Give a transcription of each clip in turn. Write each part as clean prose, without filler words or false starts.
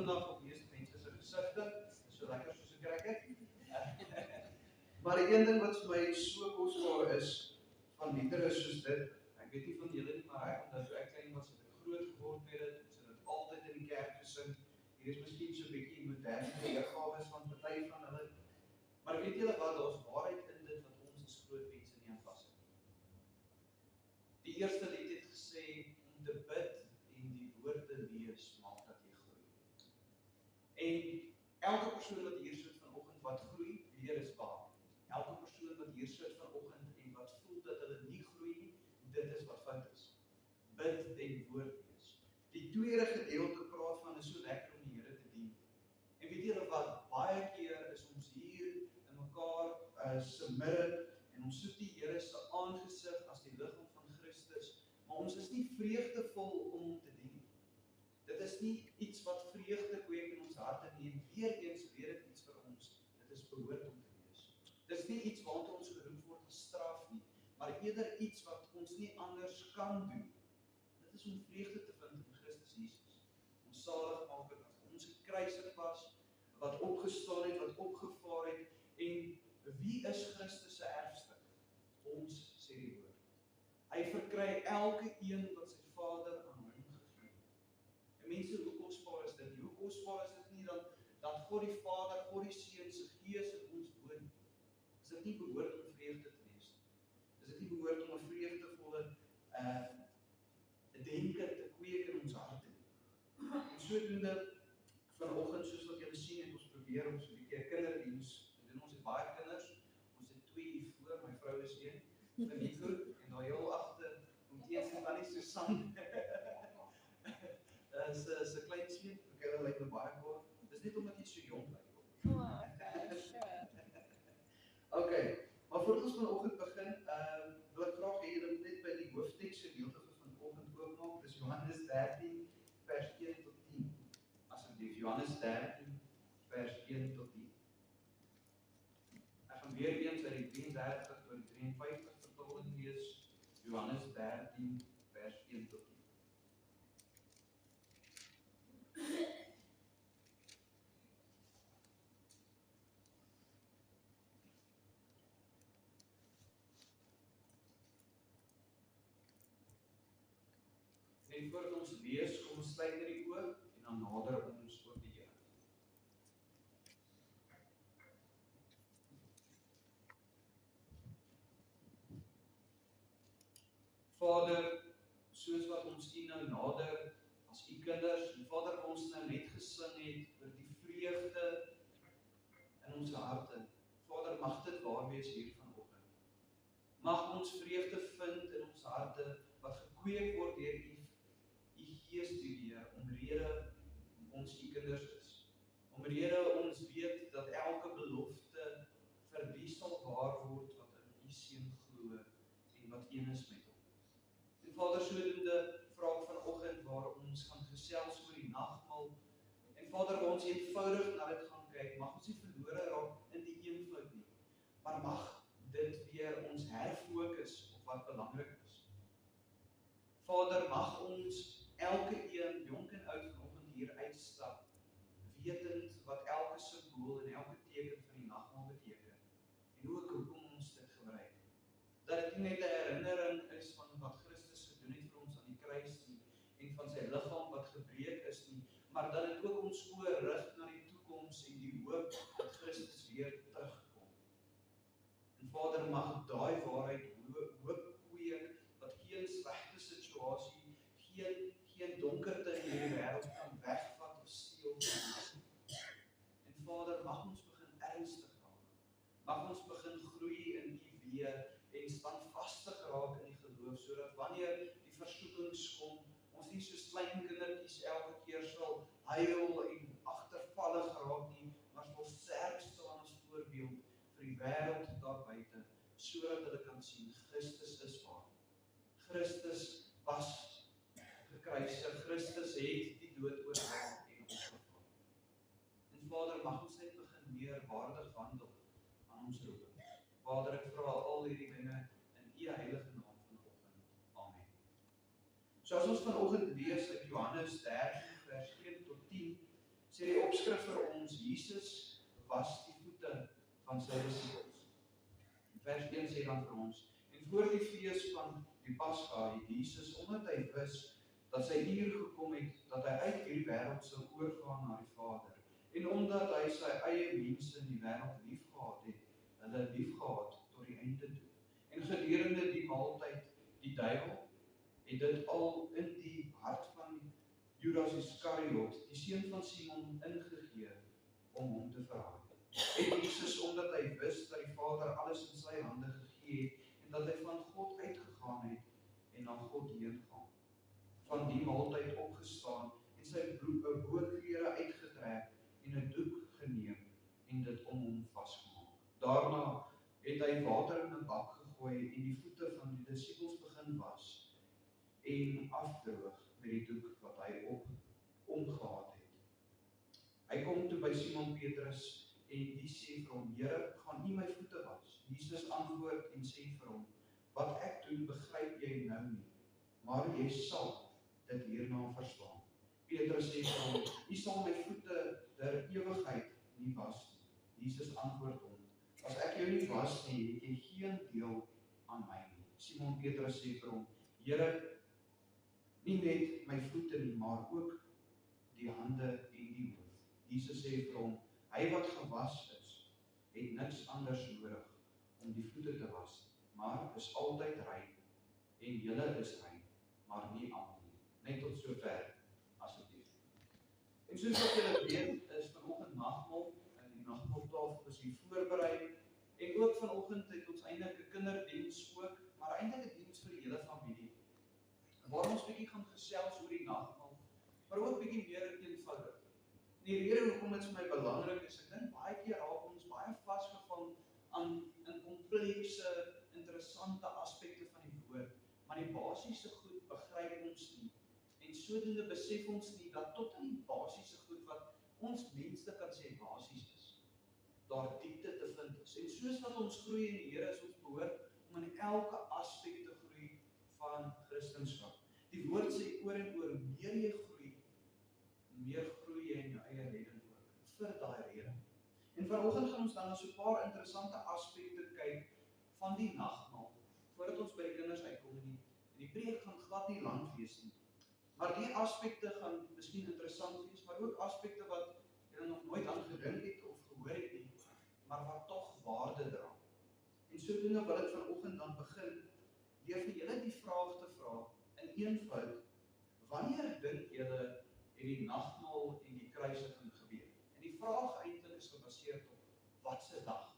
vandag op meeste mense se gesigte, so lekker soos 'n cracker. Maar die een ding wat vir my so kosbaar is van liedere soos dit, ek weet nie van julle nie, maar ek onthou toe ek klein was, het ek groot geword met dit, ons het dit altyd in die kerk gesing. Hier is miskien so 'n bietjie moderne weergawe van party van hulle. Maar weet julle wat, daar's waarheid in dit wat ons as groot mense nie aan vashou nie. Die eerste lied het gesê om te bid en die woord te lees maak dat jy groei. En elke persoon wat hier sit vanoggend wat groei, weer is waar. Elke persoon wat hier sit vanoggend en wat voel dat hulle nie groei nie, dit is wat fout is. Bid en woord lees. Die tweede gedeelte praat van is so lekker om die Here te dien. En weet julle wat, baie keer is ons hier in mekaar se midde en ons soek die Here se aangesig as die liggaam van Christus, maar ons is nie vreugdevol om hom te dien nie. Dit is nie iets wat vreugde kweek in ons harte nie, en weer eens weet dit iets vir ons, dit is behoort om te wees. Dit is nie iets waartoe ons geroep word gestraf nie, maar eerder iets wat ons nie anders kan doen. Dit is om vreugde te vind in Christus Jesus. Ons saligmaker wat ons gekruisig was, wat opgestaan het, wat opgevaar het, en wie is Christus se erfstuk? Ons, sê die woord. Hy verkry elke een wat sy Vader aan hom gegee het. En mense, hoe kosbaar is dit? Hoe kosbaar is dit nie dat God die Vader, God die Seun se Gees in ons woon? Is dit nie behoort om vreugde te wees nie? Is dit nie behoort om 'n vreugdevolle denke te kweek in ons harte nie? En sodoende vanoggend, soos wat julle sien, het ons probeer om so 'n bietjie 'n kinderdiens te doen. Ons het baie kinders. Ons het 2 hier voor, my vrou is 1, vir Nico, en daar heel agter om teens en Annie Susan. Is 'n klein seun, ek hulle lyk baie kwaad. Dis net omdat jy so jonk lyk. Okay, maar voordat ons vanoggend begin, wil ek graag hê julle moet net by die hoofteks gedeelte van vanoggend oopmaak. Dis Johannes 13 vers 1 tot 10. Asseblief, Johannes 13 vers 1 tot 10. Ek gaan weer eens uit die 33 tot die 53 vertaling lees. Johannes 13 vers 1 tot 10. En voordat ons lees, kom ons sluit net die oë en dan nader ons tot die Here. Vader, soos wat ons U nou nader as U kinders, en Vader, ons nou net gesing het oor die vreugde in ons harte. Vader, mag dit waar wees hier vanoggend. Mag ons vreugde vind in ons harte wat gekweek word deur U Gees die Heer, omrede ons U kinders is. Omrede ons weet dat elke belofte vir die sal waar word wat in U Seun glo en wat een is met hom. En Vader, sodoende vra ek vanoggend waar ons gaan gesels oor die nagmaal, en Vader, waar ons eenvoudig na dit gaan kyk, mag ons nie verlore raak in die eenvoud nie, maar mag dit weer ons herfokus op wat belangrik is. Vader, mag ons elke een, jonk en oud, vanoggend hier uitstap, wetend wat elke simbool en elke teken van die nagmaal beteken, en ook hoekom ons dit gebruik. Dat dit nie net 'n herinnering is van wat Christus gedoen het vir ons aan die kruis nie, en van sy liggaam wat gebreek is nie, maar dat dit ook ons oë rig na die toekoms en die hoop dat Christus weer terugkom. En Vader, mag daai waarheid hoop kweek, wat geen slegte situasie, geen donkerte in hierdie wêreld kan wegvat of steel van ons. En Vader, mag ons begin ernstig raak. Mag ons begin groei in U weë en standvastig raak in die geloof, sodat wanneer die versoekings kom, ons nie soos klein kindertjies elke keer sal huil en agtervallig raak nie, maar sal sterk staan as voorbeeld vir die wêreld daar buite, sodat hulle kan sien Christus is waar. Christus was gekruisig, Christus het die dood oorwin en opgestaan. En Vader, mag ons net begin meer waardig wandel aan ons roeping. Vader, ek vra al hierdie dinge in U heilige naam vanoggend. Amen. So as ons vanoggend lees uit Johannes 13 vers 1 tot 10, Sê die opskrif vir ons, Jesus was die voete van sy disippels. Vers 1 sê dan vir ons, en voor die fees van die Pasga het Jesus, omdat hy wis dat sy uur gekom het, dat hy uit hierdie wêreld sou oorgaan na die Vader, en omdat hy sy eie mense in die wêreld liefgehad het, hulle liefgehad tot die einde toe. En gedurende die maaltyd, die duiwel, het dit al in die hart van Judas Iskariot, die seun van Simon, ingegee om hom te verraai. En Jesus, omdat hy wis dat die Vader alles in sy hande gegee het, en dat hy van God uitgegaan het en na God heen gaan, van die maaltyd opgestaan en sy bootklere uitgetrek en 'n doek geneem en dit om hom vasgemaak. Daarna het hy water in 'n bak gegooi en die voete van die disippels begin was en afdroog met die doek wat hy omgehad het. Hy kom toe by Simon Petrus en die sê vir hom, Here, gaan U my voete was? Jesus antwoord en sê vir hom, wat ek doen begryp jy nou nie, maar jy sal dit hierna verstaan. Petrus sê vir hom, U sal my voete der ewigheid nie was nie. Jesus antwoord hom, as ek jou nie was nie, het jy geen deel aan my nie. Simon Petrus sê vir hom, Here, nie net my voete nie, maar ook die hande en die hoof. Jesus sê vir hom, hy wat gewas is, het niks anders nodig om die voete te was, maar is altyd rein, en julle is rein, maar nie almal nie. Net tot sover, asseblief. En soos wat julle weet, is vanoggend nagmaal, en die nagmaaltafel is hier voorberei, en ook vanoggend het ons eintlik 'n kinderdiens ook, maar eintlik 'n diens vir die hele familie, waar ons bietjie gaan gesels oor die nagmaal, maar ook bietjie meer eenvoudig. Die rede hoekom dit vir my belangrik is, ek dink baie keer raak ons baie vasgevang aan komplekse, interessante aspekte van die woord, maar die basiese goed begryp ons nie. En sodoende besef ons nie dat tot in die basiese goed wat ons menslik kan sê basies is, daar diepte te vind is. En soos wat ons groei in die Here, is ons behoort om in elke aspek te groei van Christendom. Die woord sê oor en oor, meer jy groei, meer groei jy in jou eie redding ook, vir daai rede. En vanoggend gaan ons dan na so 'n paar interessante aspekte kyk van die nagmaal, voordat ons by die kinders uitkom, en die preek gaan glad nie lank wees nie. Maar die aspekte gaan miskien interessant wees, maar ook aspekte wat jy nog nooit aan gedink het of gehoor het nie, maar wat tog waarde dra. En sodoende wil ek vanoggend dan begin deur vir julle die vraag te vra in eenvoud, wanneer dink julle het die nagmaal en die kruisiging gebeur? En die vraag eintlik is gebaseer op watse dag.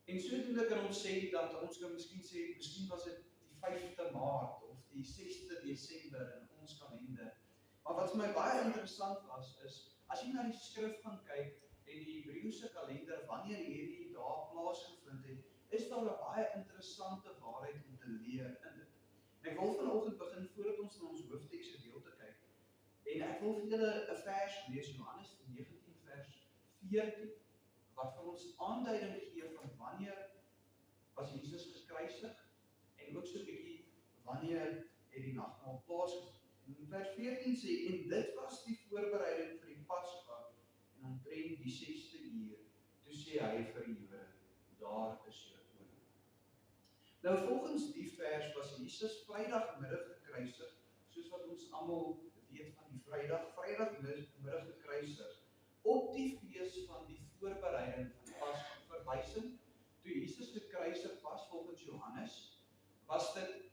En sodoende kan ons sê dat ons kan miskien sê, miskien was dit die 5de Maart of die 6de Desember in ons kalender. Maar wat vir my baie interessant was, is as jy na die skrif gaan kyk en die Hebreëse kalender, wanneer hierdie dae plaasgevind het, is daar 'n baie interessante waarheid om te leer in dit. En ek wil vanoggend begin voordat ons na ons hoofteks gedeelte kyk. En ek wil vir julle 'n vers lees, Johannes 19 vers 14, wat vir ons aanduiding gee van wanneer was Jesus gekruisig en ook so 'n bietjie wanneer het die nagmaal plaasgevind. En vers 14 sê, en dit was die voorbereiding vir die Pasga en omtrent die 6de uur, toe sê hy vir die Jode, daar is julle koning. Nou volgens die vers was Jesus Vrydagmiddag gekruisig, soos wat ons almal weet van die Vrydagmiddag gekruisig, op die fees van die voorbereiding van die Pasga. Verwysing, toe Jesus gekruisig was volgens Johannes, was dit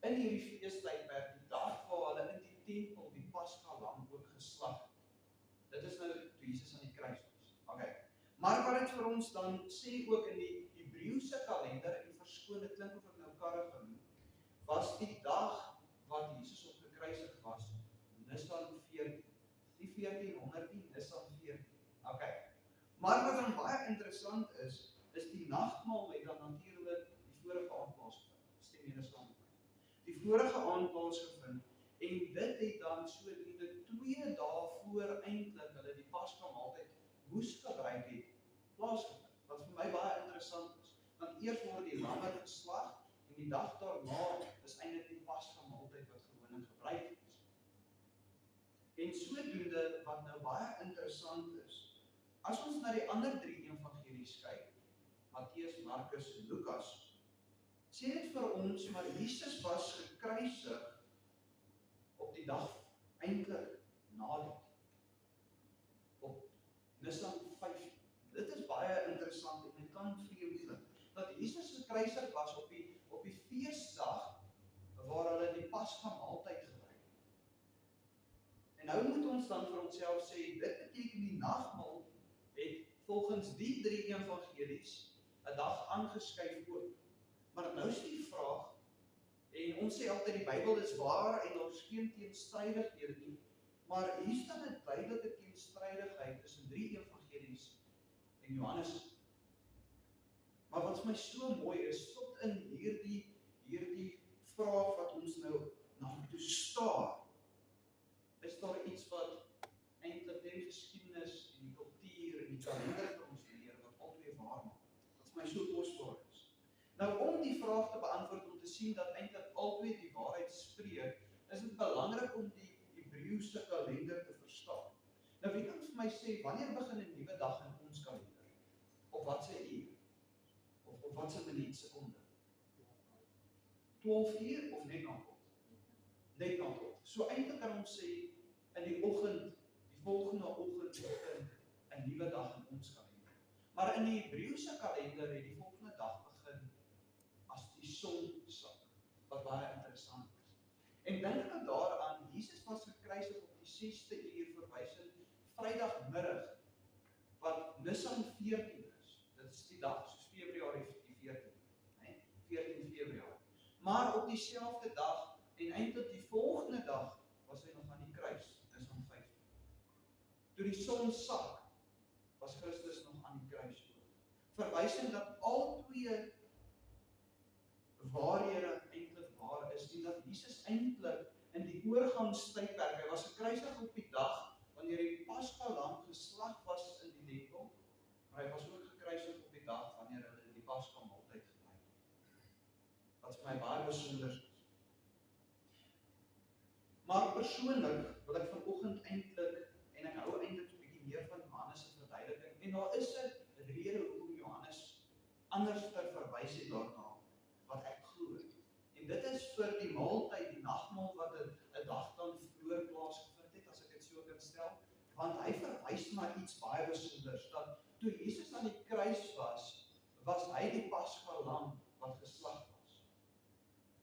in hierdie feestydperk die dag waar hulle in die tempel die Pasga lam ook geslag het. Dit is nou toe Jesus aan die kruis was. Okay. Maar wat dit vir ons dan sê ook in die Hebreëse kalender, en verskoon, dit klink of ek nou karre genoem, was die dag wat Jesus op gekruisig was, Nisan 14. Nie 1400 nie, Nisan 14. Okay. Maar wat dan baie interessant is die nagmaal het dan natuurlik die vorige aand plaasgevind. Stem julle saam? Die vorige aand plaasgevind, en dit het dan sodoende 2 dae voor eintlik hulle die Pasga maaltyd moes gebruik het, plaasgevind. Wat vir my baie interessant is, want eers word die lamme geslag, en die dag daarna is eintlik die Pasga maaltyd wat gewoonlik gebruik is. tweede wat nou baie interessant is. As ons na die ander 3 evangelies kyk, Matteus, Markus en Lukas, sê dit vir ons, maar Jesus was gekruisig op die dag eintlik na dit, op Nisan 15. Dit is baie interessant en dit kan vir jou klink, dat Jesus gekruisig was op die feesdag waar hulle die Pasga maaltyd gebruik het. En nou moet ons dan vir onsself sê, dit beteken die nagmaal het volgens die 3 evangelies 'n dag aangeskuif ook. Maar nou is die vraag, en ons sê altyd die Bybel is waar en daar is geen teenstrydighede nie, maar hier staan 'n duidelike teenstrydigheid tussen 3 evangelies en Johannes. Maar wat vir my so mooi is, tot in hierdie vraag wat ons nou na toe staar, is daar iets wat eintlik die geskiedenis en die kultuur en die kalender vir ons leer, wat albei waar maak, wat vir my so kosbaar is. Nou om die vraag te beantwoord, om te sien dat eintlik albei die waarheid spreek, is dit belangrik om die Hebreëse kalender te verstaan. Nou wie kan vir my sê, wanneer begin 'n nuwe dag in ons kalender? Op watse uur? Of watse minuut, sekonde? 12 uur of net na 12? Net na 12. So eintlik kan ons sê, in die oggend, die volgende oggend begin 'n nuwe dag in ons kalender. Maar in die Hebreëse kalender het die volgende dag begin as die son sak, wat baie interessant is. En dink ek daaraan, Jesus was gekruisig op die 6de uur verwysend Vrydagmiddag, wat Nisan 14 is. Dit is die dag, soos Februarie die 14, 14 Februarie. Maar op dieselfde dag, en eintlik die volgende dag, was hy nog aan die kruis, Nisan 15. Toe die son sak, was Christus nog aan die kruis ook. Verwysend dat al twee waarhede eintlik waar is, en dat Jesus eintlik in die oorgangstydperk, hy was gekruisig op die dag, wanneer die Pasga lam geslag was in die tempel, maar hy was ook gekruisig op die dag, wanneer hulle die Pasga maaltyd gebruik het. Wat vir my baie besonder is. Maar persoonlik wil ek vanoggend eintlik, en ek hou eintlik 'n bietjie meer van Johannes se verduideliking, en daar is 'n rede hoekom Johannes anders verwys het daarna, wat ek glo. En dit is vir die maaltyd, die nagmaal wat 'n dag dan vroeër plaasgevind het, as ek dit so kan stel, want hy verwys na iets baie besonders, dat toe Jesus aan die kruis was hy die Pasga lam wat geslag was.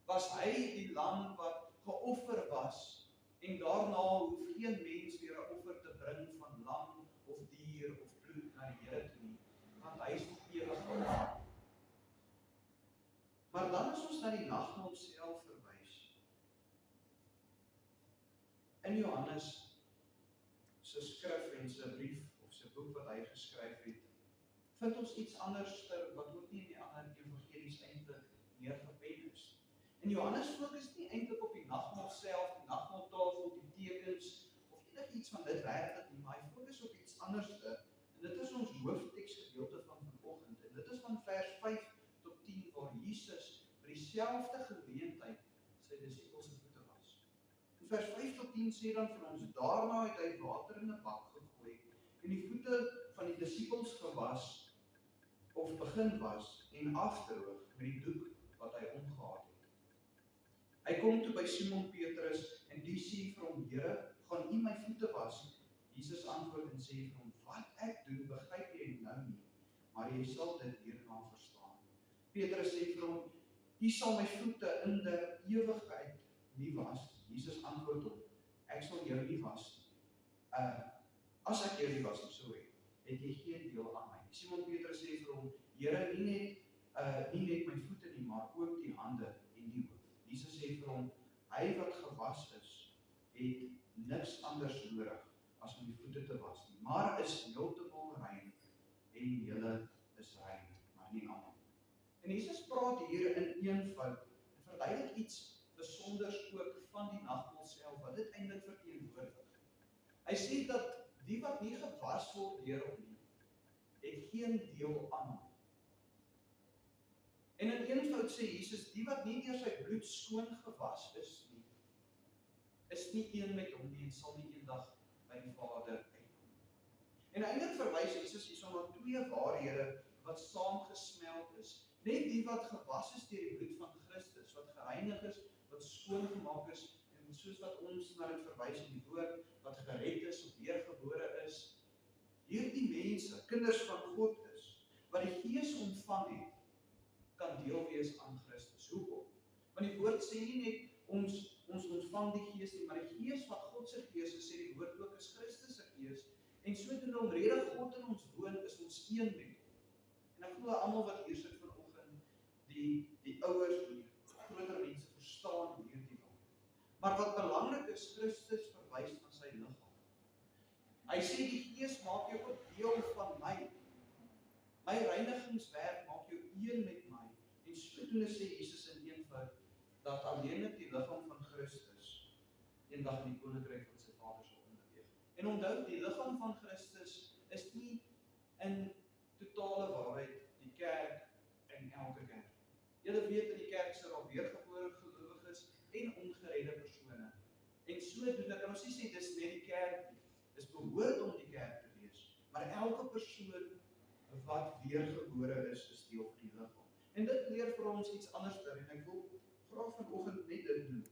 Was hy die lam wat geoffer was, en daarna hoef geen mens weer 'n offer te bring van lam of dier of bloed na die Here toe nie, want hy is die ewige lam. Maar dan as ons na die nagmaal self verwys, in Johannes se skrif en sy brief of sy boek wat hy geskryf het, vind ons iets anders wat ook nie in die ander evangelies eintlik neergepen is. En Johannes fokus nie eintlik op die nagmaal self, die nagmaaltafel, die tekens of enigiets van dit werklik nie, maar hy fokus op iets anderste. En dit is ons hoofteksgedeelte van vanoggend. En dit is van vers 5 tot 10 waar Jesus by dieselfde geleentheid sy disippels se voete was. In vers 5 tot 10 sê dan vir ons, daarna het hy water in 'n bak gegooi en die voete van die disippels gewas of begin was en afdroog met die doek wat hy omgehad het. Hy kom toe by Simon Petrus en die sê vir hom, Here, gaan U my voete was? Jesus antwoord en sê vir hom, wat ek doen, begryp jy nou nie, maar jy sal dit hierna verstaan. Petrus sê vir hom, U sal my voete in der ewigheid nie was. Jesus antwoord hom, ek sal jou nie was nie. As ek jou nie was nie, het jy geen deel aan my. Simon Petrus sê vir hom, Here, nie net my voete nie, maar ook die hande en die hoof. Jesus sê vir hom, hy wat gewas is, het niks anders nodig as om die voete te was nie, maar is heeltemal rein en julle is rein, maar nie almal. En Jesus praat hier in eenvoud en verduidelik iets besonders ook van die nagmaal self, wat dit eintlik verteenwoordig. Hy sê dat die wat nie gewas word deur hom nie, het geen deel aan hom. En in eenvoud sê Jesus, die wat nie deur sy bloed skoon gewas is nie een met hom nie en sal nie eendag by by die Vader uitkom. En eintlik verwys Jesus hierso na twee waarhede wat saamgesmeld is. Net die wat gewas is deur die bloed van Christus, wat gereinig is, wat skoon gemaak is, en soos wat ons na dit verwys in die woord, wat gered is of weergebore is, hierdie mense, kinders van God is, wat die Gees ontvang het, kan deel wees aan Christus. Hoekom? Want die woord sê nie net ons ontvang die Gees nie, maar die Gees wat God se Gees is, sê die woord ook is Christus se Gees. En sodoende omrede God in ons woon, is ons een met hom. En ek glo almal wat hier sit vanoggend, die ouers, die groter mense verstaan hierdie ding. Maar wat belangrik is, Christus verwys na sy liggaam. Hy sê die Gees maak jou ook deel van my. My reinigingswerk maak jou een met my. En sodoende sê Jesus in eenvoud dat alleenlik die liggaam van Christus eendag in die koninkryk van sy Vader sal onderweeg. En onthou, die liggaam van Christus is nie in totale waarheid die kerk en elke kerk. Julle weet in die kerk is daar weergebore gelowiges en ongeredde persone. En sodoende kan ons nie sê dis net die kerk nie. Dis behoort om die kerk te wees. Maar elke persoon wat weergebore is deel van die liggaam. En dit leer vir ons iets anders daar, en ek wil graag vanoggend net dit doen.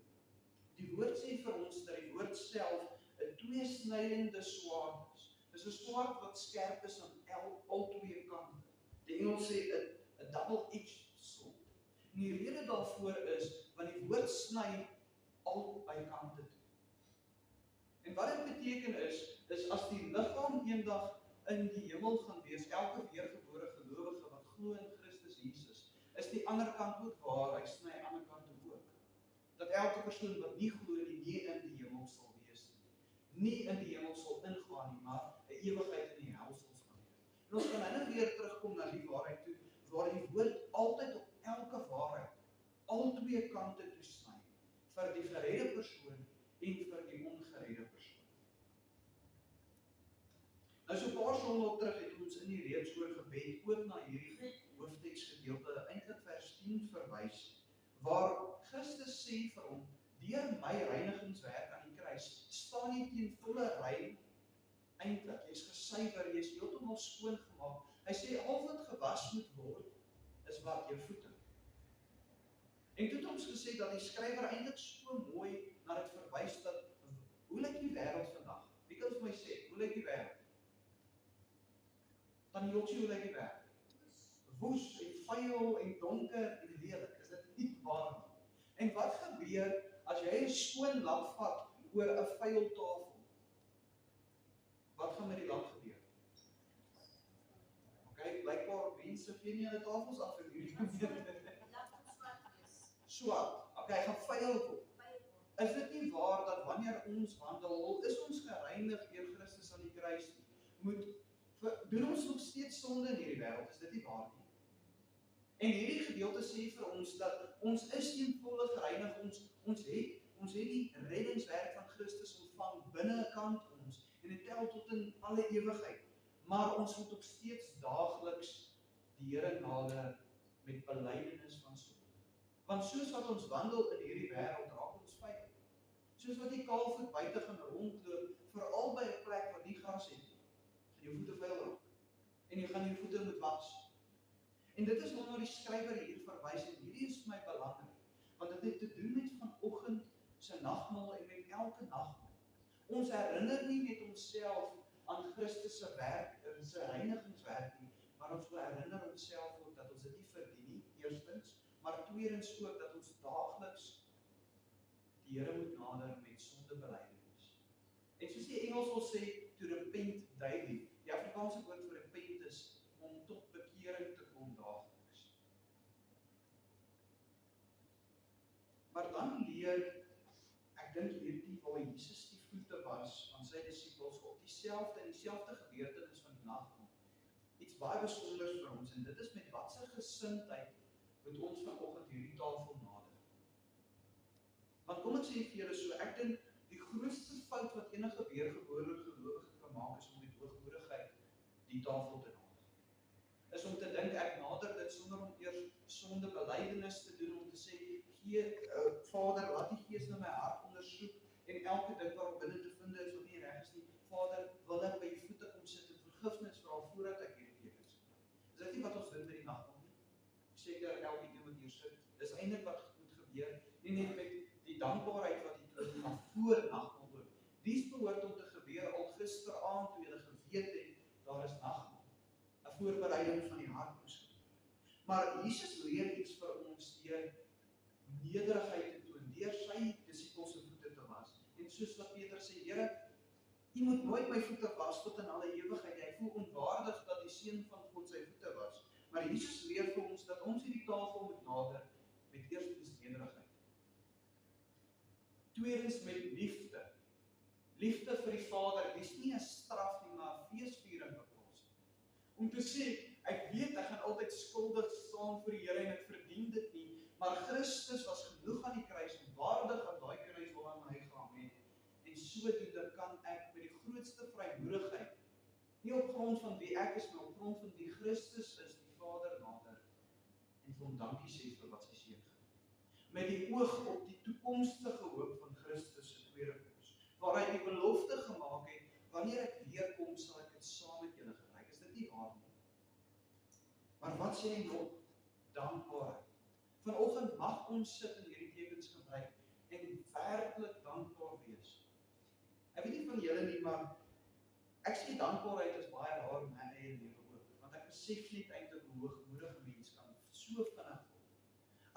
Die woord sê vir ons dat die woord self 'n tweesnydende swaard is. Dis 'n swaard wat skerp is aan al twee kante. Die Engels sê 'n double-edged sword. En die rede daarvoor is, want die woord sny albei kante toe. En wat dit beteken is as die liggaam eendag in die hemel gaan wees, elke weergebore gelowige wat glo in Christus Jesus, is die ander kant ook waar, hy sny aan die ander kant ook. Dat elke persoon wat nie glo nie in die hemel sal wees nie in die hemel sal ingaan nie, maar 'n ewigheid in die hel sal spandeer. En ons kan weer terugkom na die waarheid toe, waar die woord altyd op elke waarheid, al twee kante toe sny, vir die geredde persoon en vir die ongeredde persoon. Nou so 'n paar sondae terug het ons in die reeks oor gebed ook na hierdie hoofteksgedeelte, eintlik vers 10 verwys, waar Christus sê vir hom, deur my reinigingswerk aan die kruis, staan jy teen volle rein, eintlik, jy's gesuiwer, jy's heeltemal skoon gemaak. Hy sê, al wat gewas moet word, is wat jou voete. En toe het ons gesê dat die skrywer eintlik so mooi na dit verwys dat, hoe lyk die wêreld vandag? Wie kan vir my sê, hoe lyk die wêreld? Dan Jotsie, hoe lyk die wêreld? Woes en vuil en donker en lelik, is dit nie waar nie? En wat gebeur as jy 'n skoon lamp vat oor 'n vuil tafel? Wat gaan met die lamp gebeur? Okay, blykbaar mense vee nie hulle tafels af vir hierdie swart. Okay, hy gaan vuil word. Is dit nie waar dat wanneer ons wandel, is ons gereinig deur Christus aan die kruis nie? Doen ons nog steeds sonde in hierdie wêreld, is dit nie waar nie? En hierdie gedeelte sê vir ons dat ons is eenvoudig gereinig, ons het die reddingswerk van Christus ontvang binnekant ons, en dit tel tot in alle ewigheid. Maar ons moet ook steeds daagliks die Here nader met belydenis van sonde. Want soos wat ons wandel in hierdie wêreld, raak ons vuil. Soos wat die kaalvoet buite gaan rondloop, veral by 'n plek wat nie gras het nie, gaan jou voete vuil raak. En jy gaan jou voete moet was. En dit is waarna die skrywer hier verwys, en hierdie is vir my belangrik, want dit het te doen met vanoggend se nagmaal en met elke nagmaal. Ons herinner nie net onsself aan Christus se werk, sy reinigingswerk nie, maar ons herinner onsself ook dat ons dit nie verdien nie, eerstens, maar tweedens ook dat ons daagliks die Here moet nader met sondebelydenis. En soos die Engels wil sê, to repent daily. Die Afrikaanse woord vir repent is om tot bekering te kom daagliks. Maar dan leer, ek dink hierdie waar Jesus die voete was van sy disippels op dieselfde gebeurtenis van die nagmaal, iets baie besonders vir ons, en dit is met watse gesindheid moet ons vanoggend hierdie tafel nader. Want kom ek sê vir julle so, ek dink die grootste fout wat enige weergebore gelowige kan maak is om met hoogmoedigheid die tafel te nader. Is om te dink ek nader dit sonder om eers sondebelydenis te doen, om te sê, Vader, laat die Gees nou my hart ondersoek en elke ding waarop binne te vind is wat nie reg is nie, So, dis eintlik wat moet gebeur, nie net met die dankbaarheid wat jy toon, maar voor nagmaal ook. Dies behoort om te gebeur al gisteraand toe jy geweet het, daar is nagmaal. 'n Voorbereiding van die hart moes gebeur. Maar Jesus leer iets vir ons deur nederigheid te toon, deur sy disippels se voete te was. En soos wat Petrus sê, Here, U moet nooit my voete was tot in alle ewigheid. Hy voel onwaardig dat die seun van God sy voete was. Maar Jesus leer vir ons dat ons hierdie tafel moet nader met eerstens nederigheid. Tweedens met liefde. Liefde vir die Vader, dis nie 'n straf nie, maar 'n feesviering op ons. Om te sê, ek weet ek gaan altyd skuldig staan voor die Here en ek verdien dit nie, maar Christus was genoeg aan die kruis en waardig aan daai kruis waaraan hy gehang het. En sodoende kan ek met die grootste vrymoedigheid, nie op grond van wie ek is, maar op grond van wie Christus is, die Vader nader en vir hom dankie sê vir wat sy seun gedoen het. Met die oog op die toekomstige hoop van Christus se tweede koms, waar hy die belofte gemaak het, wanneer ek weer kom, sal ek dit saam met julle gebruik. Is dit nie waar nie? Maar wat sê hy nog? Dankbaarheid. Vanoggend mag ons sit en hierdie tekens gebruik en werklik dankbaar wees. Ek weet nie van julle nie, maar ek sê dankbaarheid is baie raar in my eie lewe ook, want ek besef net eintlik hoe hoogmoedige mens kan so vinnig word.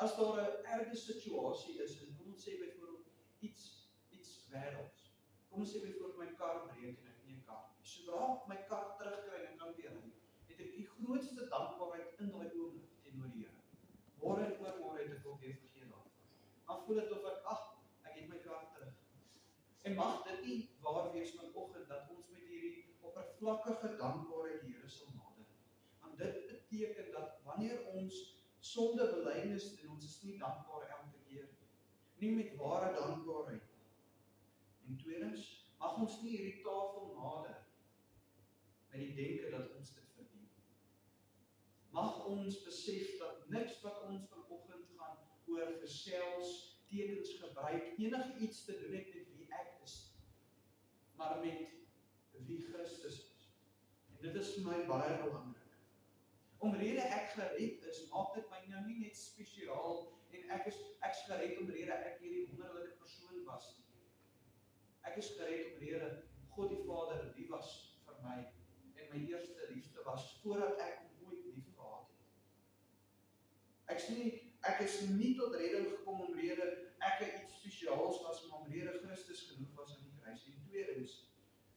As daar 'n erge situasie is, en kom ons sê byvoorbeeld iets wêrelds. Kom ons sê byvoorbeeld my kar breek en ek het nie 'n kar nie. Sodra ek my kar terugkry en kan weer ry, het ek die grootste dankbaarheid in daai oomblik teenoor die Here. Môre en oormôre het ek ook weer vergeet daarvan. Dan voel dit of ek het my kar terug. En mag dit nie waar wees vanoggend dat ons met hierdie oppervlakkige dankbaarheid die Here sal nader. Want dit beteken dat wanneer ons sonde belydenis doen, ons is nie dankbaar elke keer nie met ware dankbaarheid. En tweedens, mag ons nie hierdie tafel nader met die denke dat ons dit verdien. Mag ons besef dat niks wat ons vanoggend gaan oor gesels, tekens gebruik, enige iets te doen het met wie ek is, maar met wie Christus is. En dit is vir my baie belangrik. Omrede ek gered is, maak dit my nou nie net spesiaal en ek is gered omrede ek hierdie wonderlike persoon was nie. Ek is gered omrede God die Vader lief was vir my en my eerste liefde was voordat ek hom ooit lief gehad het. Ek is nie tot redding gekom omrede ek iets spesiaals was, maar omrede Christus genoeg was aan die kruis. En tweedens,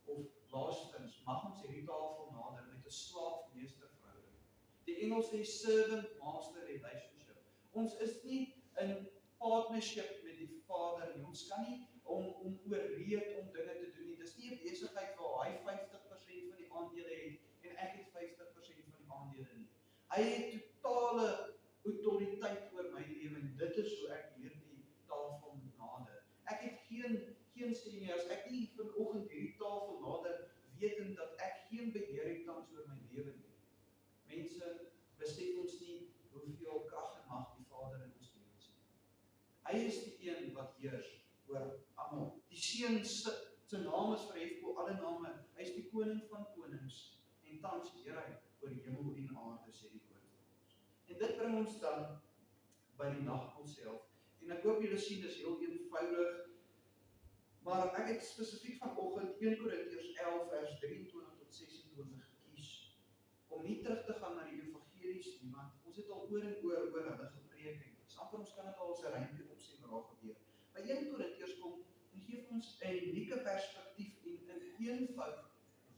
of laastens, mag ons hierdie tafel nader met 'n slaaf-meester verhouding. Die Engels sê servant-master relationship. Ons is nie in partnership met die Vader nie. Ons kan nie om oorreed om dinge te doen nie. Dis nie 'n besigheid waar hy 50% van die aandele het en ek het 50% van die aandele nie. Hy het totale autoriteit oor my lewe en dit is hoe ek hierdie tafel nader. Ek het geen sê nie, as ek nie vanoggend hierdie tafel nader wetend dat ek geen beheer het tans oor my lewe nie. Mense, besef ons nie hoeveel krag en mag die Vader in ons lewens het. Hy is die een wat heers oor almal. Die Seun se naam is verhef bo alle name. Hy is die koning van konings en tans heer hy oor hemel en aarde, sê die woord vir ons. En dit bring ons dan by die nagmaal self. En ek hoop julle sien, dis heel eenvoudig. Maar ek het spesifiek vanoggend 1 Korintiërs 11 vers 23 tot 26 gekies om nie terug te gaan na die evangelies nie, want ons het al oor en oor hulle gepreek en amper ons kan dit al as 'n rympie opsê wat daar gebeur. By 1 Korintiërs kom en gee vir ons 'n unieke perspektief en in eenvoud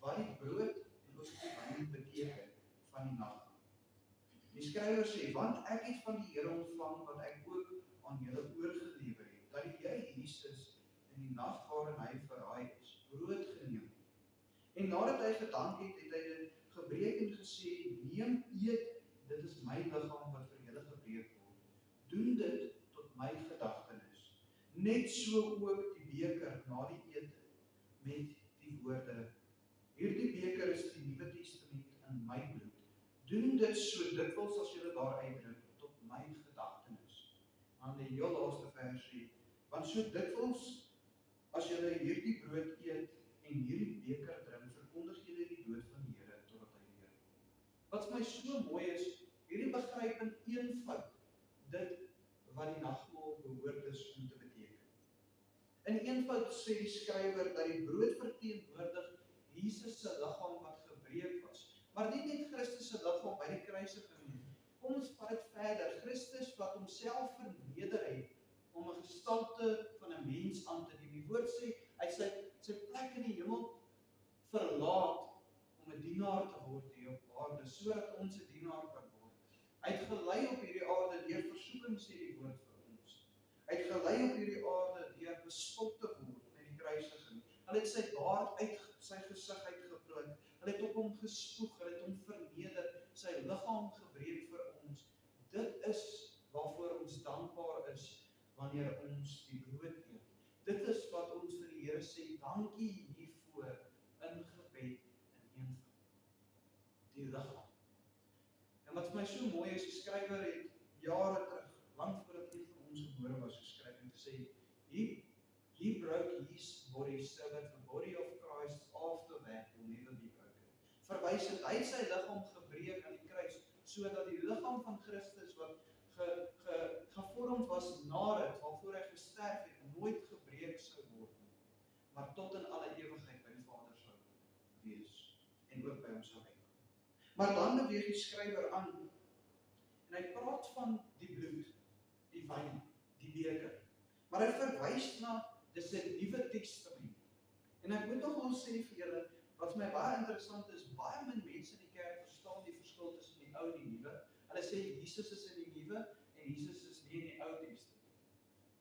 wat die brood en ons die wyn beteken van die nagmaal. Die skrywer sê, want ek het van die Here ontvang wat ek ook aan julle oorgelewer het, dat die Here Jesus in die nag waarin hy verraai is, brood geneem het. En nadat hy gedank het, het hy dit gebreek en gesê, neem, eet, dit is my liggaam wat vir julle gebreek word. Doen dit tot my gedagtenis. Net so ook die beker na die ete met die woorde, hierdie beker is die Nuwe Testament in my bloed. Doen dit so dikwels as julle daar uitdrink tot my gedagtenis. aan die heel laaste vers sê, want so dikwels as julle hierdie brood eet en hierdie beker drink, verkondig julle die dood van die Here totdat hy weer kom. Wat vir my so mooi is, hierdie begryp in eenvoud, dit sê die skrywer dat die brood verteenwoordig Jesus se liggaam wat gebreek was. Maar nie net Christus se liggaam by die kruisiging nie. Kom ons vat dit verder. Christus wat homself verneder het om 'n gestalte van 'n mens aan te neem. Die woord sê hy sy plek in die hemel verlaat om 'n dienaar te word hier op aarde, sodat ons 'n dienaar kan word. Hy het gelei op hierdie aarde deur versoeking, sê die woord vir ons. Hy het gelei op hierdie aarde deur bespot te word met die kruisiging. Hulle het sy baard uit sy gesig uitgepluk. Hulle het op hom gespoeg, hulle het hom verneder, sy liggaam gebreek vir ons. Dit is waarvoor ons dankbaar is wanneer ons die brood eet. Dit is wat ons vir die Here sê, dankie hiervoor in gebed en eenvoud. Die liggaam. En wat vir my so mooi is, die skrywer het jare terug, lang voordat een van ons gebore was, geskryf en gesê, He broke his body so that the body of Christ after that will never be broken. Verwys het, hy het sy liggaam gebreek aan die kruis, sodat die liggaam van Christus wat gevormd was na dit, waarvoor hy gesterf het, nooit gebreek sou word nie, maar tot in alle ewigheid by die Vader sou wees, en ook by hom sou uitkom. Maar dan beweeg die skrywer aan, en hy praat van die bloed, die wyn, die beker, maar hy verwys na, dis 'n Nuwe Testament. En ek moet nogal sê vir julle, wat vir my baie interessant is, baie min mense in die kerk verstaan die verskil tussen die ou en die nuwe. Hulle sê Jesus is in die nuwe en Jesus is nie in die ou Testament.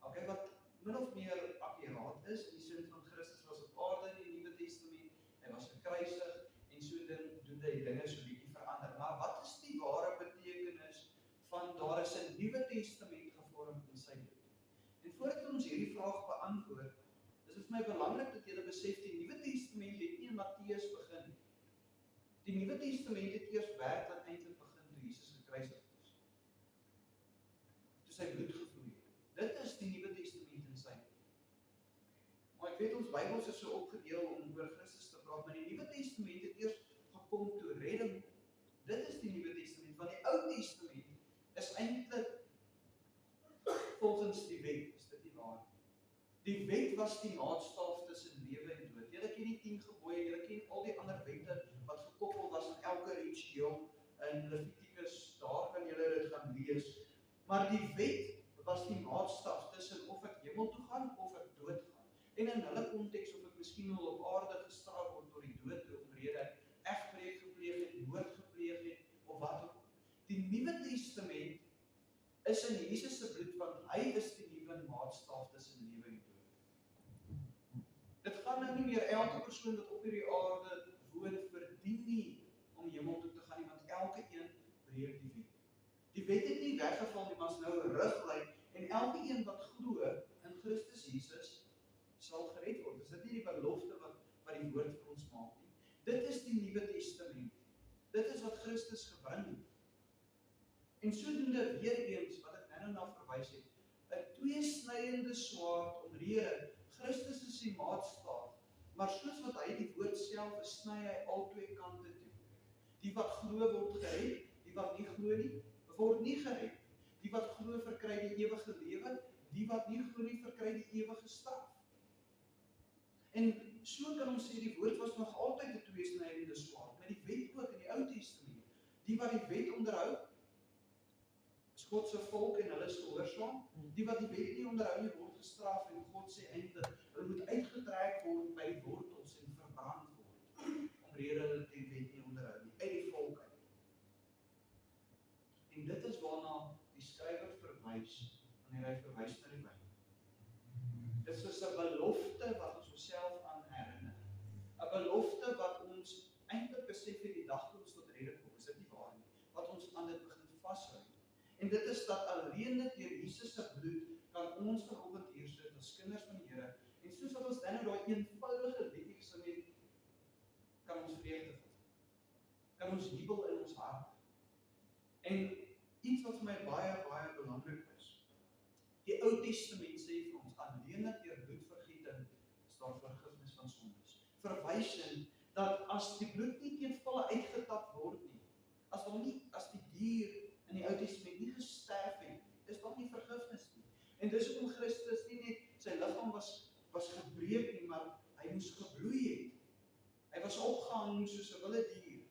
Okay, wat min of meer akkuraat is, in die sin van Christus was op aarde in die Nuwe Testament, hy was gekruisig en so doen hy dinge so bietjie verander. Maar wat is die ware betekenis van daar is 'n Nuwe Testament gevorm in sy bloed? En voordat ons hierdie vraag beantwoord, is dit vir my belangrik dat julle besef die Nuwe Testament het nie in Matteus begin nie. Die Nuwe Testament het eers werklik eintlik begin toe Jesus gekruisig is. Toe sy bloed gevloei het. Dit is die Nuwe Testament in sy bloed. Maar ek weet ons Bybels is so opgedeel om oor Christus te praat, maar die Nuwe Testament het eers gekom toe redding. Dit is die Nuwe Testament, want die Ou Testament is eintlik volgens die wet, is dit nie waar? Die wet was die maatstaaf tussen lewe en dood. Julle ken die 10 gebooie, julle ken al die ander wette wat gekoppel was aan elke ritueel in Levitikus, daar kan julle dit gaan lees. Maar die wet was die maatstaaf tussen of ek hemel toe gaan of ek dood gaan. En in hulle konteks of ek miskien al op aarde gestraf word tot die dood omrede ek egbreek gepleeg het, moord gepleeg het of wat ook. Die Nuwe Testament is in Jesus se bloed, want hy is die nuwe maatstaaf tussen lewe en dood. Dit gaan nou nie meer elke persoon wat op hierdie aarde woon verdien nie om hemel toe te gaan nie, want elke een breek die wet. Die wet het nie weggeval nie, maar is nou 'n riglyn en elke een wat glo in Christus Jesus sal gered word. Is dit nie die belofte wat die woord vir ons maak nie? Dit is die Nuwe Testament. Dit is wat Christus gebring het. En sodoende weer eens, wat ek nou na verwys het, 'n tweesnydende swaard omrede, Christus is die maatstaaf, maar soos wat hy die woord self is, sny hy al twee kante toe. Die wat glo word gered, die wat nie glo nie, word nie gered. Die wat glo verkry die ewige lewe, die wat nie glo nie verkry die ewige straf. En so kan ons sê, die woord was nog altyd 'n tweesnydende swaard, met die wet ook in die Ou Testament. Die wat die wet onderhou, is God se volk en hulle is gehoorsaam. Die wat die wet nie onderhou nie, word gestraf en God sê eintlik, hulle moet uitgetrek word by die wortels en verbrand word, omrede hulle die wet nie onderhou nie, uit die volk uit. En dit is waarna die skrywer verwys, wanneer hy verwys na die wyn. Dit is 'n belofte wat ons onsself aan herinner. 'n Belofte wat ons eintlik besef het die dag toe ons tot redding kom, is dit nie waar nie, wat ons aan dit begin vashou. En dit is dat alleen dit deur Jesus se bloed kan ons vanoggend hier sit as kinders van die Here. En soos wat ons nou daai eenvoudige liedjie gesing het, kan ons vreugde voel. Kan ons jubel in ons hart. En iets wat vir my baie belangrik is. Die Ou Testament sê vir ons, alleen dat deur bloedvergieting is daar vergifnis van sondes. Verwysing dat as die bloed nie teen volle uitgetap word nie, as die dier in die Ou Testament nie gesterf het, is daar nie vergifnis nie. En dis hoekom Christus nie net sy liggaam was gebreek hy moes gebloei het. Hy was opgehang soos 'n wilde dier.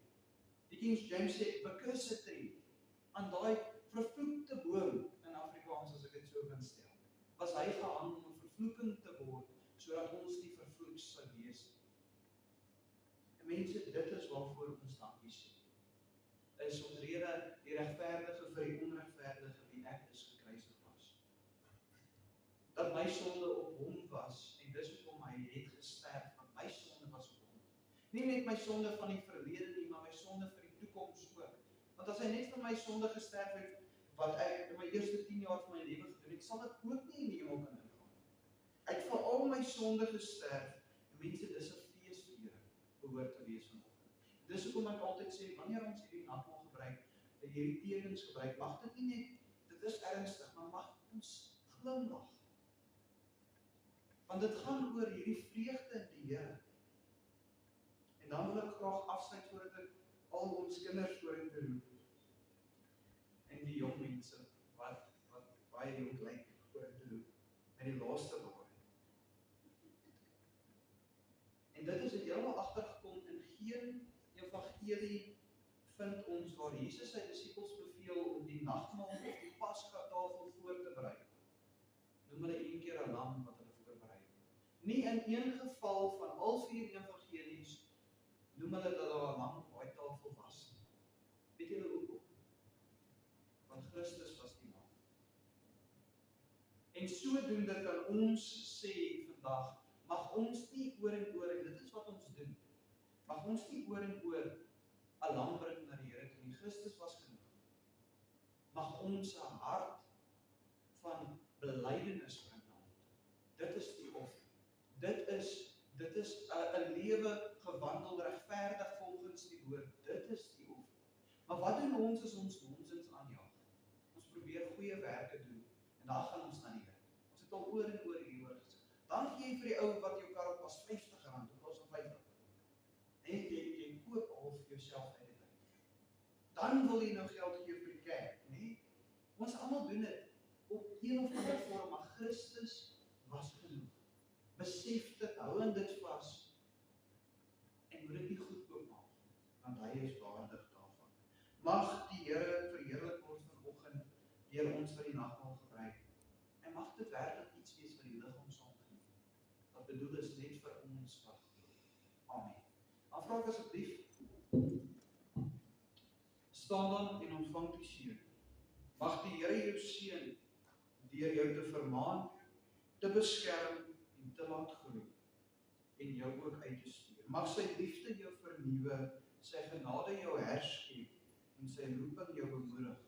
Die King James sê, because a tree, aan daai vervloekte boom, in Afrikaans as ek dit so kan stel, was hy gehang om 'n vervloeking te word, sodat ons nie vervloek sou wees. En mense, dit is waarvoor ons dankie sê. Is omrede die regverdige vir die onregverdige wie ek is gekruisig was. Dat my sonde op hom was, en dis hoekom hy het gesterf, want my sonde was op hom. Nie net my sonde van die verlede nie, maar my sonde vir die toekoms ook. Want as hy net vir my sonde gesterf het, wat ek in my eerste 10 jaar van my lewe gedoen het, sal ek ook nie in die hemel kan ingaan. Hy het vir al my sonde gesterf, en mense, dis 'n feesviering, behoort te wees vanoggend. Dis hoekom ek altyd sê, wanneer ons hierdie nagmaal gebruik, hierdie tekens gebruik, mag dit nie net, dit is ernstig, maar mag ons glimlag. Want dit gaan oor hierdie vreugde in die Here. En dan wil ek graag afsluit voordat ek al ons kinders vorentoe roep. En die jong mense, wat baie jong lyk vorentoe roep, met die laaste woord. En dit is het hele agtergekom in geen evangelie vind ons waar Jesus sy disippels beveel om die nagmaal of die Paskatafel voor te berei. Noem hulle een keer 'n lam wat hulle voorberei. Nie in een geval van al 4 evangelies noem hulle dat daar 'n lam op daai tafel was. Weet julle hoekom? Want Christus was die lam. En sodoende kan ons sê vandag, mag ons nie oor en oor, en dit is wat ons doen, mag ons nie oor en oor 'n lam bring na die Here toe nie. Christus was genoeg. Mag ons 'n hart van belydenis bring na hom. Dit is die offer. Dit is 'n lewe gewandel regverdig volgens die woord. Dit is die offer. Maar wat doen ons as ons nonsens aanjaag? Ons probeer goeie werke doen en dan gaan ons na die Here. Ons het al oor en oor hieroor gesê. Dan gee jy vir die ou wat jou kar op was R50, of was R50. En jy koop al vir jouself uit dit uit. Dan wil jy nou geld gee vir die kerk, nee? Ons almal doen dit op een of ander vorm, maar Christus was genoeg. Besef dit, hou aan dit vas, en moet dit nie goedkoop maak, want hy is waardig daarvan. Mag die Here verheerlik word vanoggend deur ons vir die nagmaal gebruik, en mag dit werklik iets wees wat die liggaam sal geniet, wat bedoel is net vir ons wat glo. Amen. Dan vra ek asseblief, staan dan en ontvang die seën. Mag die Here jou seën deur jou te vermaan, te beskerm en te laat groei, en jou ook uit te stuur. Mag sy liefde jou vernuwe, sy genade jou herskep, en sy roeping jou bemoedig,